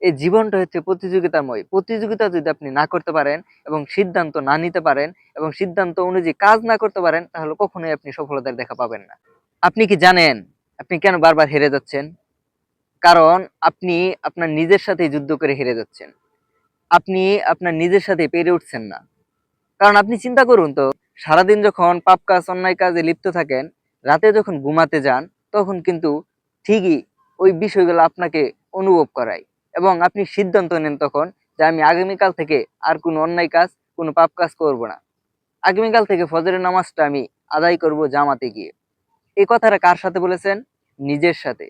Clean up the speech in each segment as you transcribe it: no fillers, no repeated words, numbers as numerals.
এই জীবনটা হচ্ছে প্রতিযোগিতাময়। প্রতিযোগিতা যদি আপনি না করতে পারেন এবং সিদ্ধান্ত না নিতে পারেন এবং সিদ্ধান্ত অনুযায়ী কাজ না করতে পারেন, তাহলে কখনোই আপনি সফলতার দেখা পাবেন না। আপনি কি জানেন আপনি কেন বারবার হেরে যাচ্ছেন? কারণ আপনি আপনার নিজের সাথেই যুদ্ধ করে হেরে যাচ্ছেন। আপনি আপনার নিজের সাথে পেরে উঠছেন না। কারণ আপনি চিন্তা করুন তো, সারাদিন যখন পাপ কাজ, অন্যায় কাজে লিপ্ত থাকেন, রাতে যখন ঘুমাতে যান, তখন কিন্তু ঠিকই ওই বিষয়গুলো আপনাকে অনুভব করায় এবং আপনি সিদ্ধান্ত নেন তখন যে আমি আগামীকাল থেকে আর কোনো অন্যায় কাজ, কোনো পাপ কাজ করব না। আগামীকাল থেকে ফজরের নামাজটা আমি আদায় করব জামাতে গিয়ে। এই কথাটা কার সাথে বলেছেন? নিজের সাথে।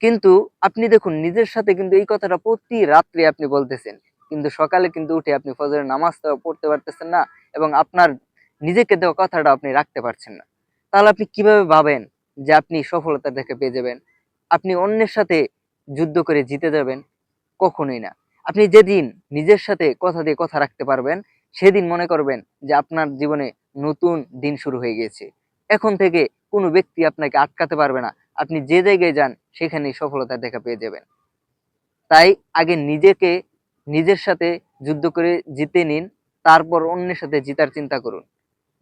কিন্তু আপনি দেখুন নিজের সাথে কিন্তু এই কথাটা প্রতি রাত্রে আপনি বলতেছেন। কিন্তু সকালে কিন্তু উঠে আপনি ফজরের নামাজটাও পড়তে পারতেছেন না এবং আপনার নিজেকে দেওয়া কথাটা আপনি রাখতে পারছেন না। তাহলে আপনি কিভাবে ভাবেন যে আপনি সফলতার দেখা পেয়ে যাবেন? আপনি অন্যের সাথে যুদ্ধ করে জিতে যাবেন? কখনোই না। আপনি যেদিন নিজের সাথে কথা দিয়ে কথা রাখতে পারবেন, সেদিন মনে করবেন যে আপনার জীবনে নতুন দিন শুরু হয়ে গিয়েছে। এখন থেকে কোনো ব্যক্তি আপনাকে আটকাতে পারবে না। আপনি যে জায়গায় যান সেখানেই সফলতার দেখা পেয়ে যাবেন। তাই আগে নিজেকে নিজের সাথে যুদ্ধ করে জিতে নিন, তারপর অন্যের সাথে জিতার চিন্তা করুন।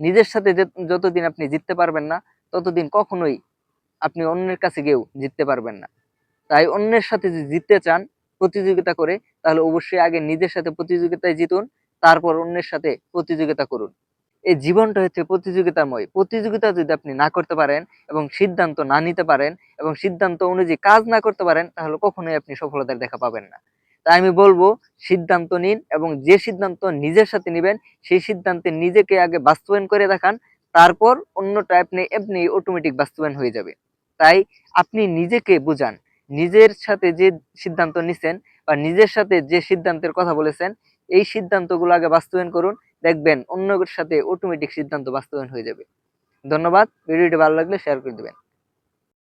নিজের সাথে যতদিন আপনি জিততে পারবেন না, ততদিন কখনোই আপনি অন্যের কাছে গিয়েও জিততে পারবেন না। তাই অন্যের সাথে যদি জিততে চান প্রতিযোগিতা করে, তাহলে অবশ্যই আগে নিজের সাথে প্রতিযোগিতায় জিতুন, তারপর অন্যের সাথে প্রতিযোগিতা করুন। এই জীবনটা হচ্ছে প্রতিযোগিতাময়। প্রতিযোগিতা যদি আপনি না করতে পারেন এবং সিদ্ধান্ত না নিতে পারেন এবং সিদ্ধান্ত অনুযায়ী কাজ না করতে পারেন, তাহলে কখনোই আপনি সফলতার দেখা পাবেন না। তাই আমি বলব, সিদ্ধান্ত নিন এবং যে সিদ্ধান্ত নিজের সাথে নিবেন, সেই সিদ্ধান্তে নিজেকে আগে বাস্তবায়ন করে দেখান। তারপর অন্যটা আপনি এমনি অটোমেটিক বাস্তবায়ন হয়ে যাবে। তাই আপনি নিজেকে বুঝান। নিজের সাথে যে সিদ্ধান্ত নিছেন বা নিজের সাথে যে সিদ্ধান্তের কথা বলেছেন, এই সিদ্ধান্তগুলো আগে বাস্তবায়ন করুন। দেখবেন অন্যের সাথে অটোমেটিক সিদ্ধান্ত বাস্তবায়ন হয়ে যাবে। ধন্যবাদ। ভিডিওটি ভালো লাগলে শেয়ার করে দিবেন।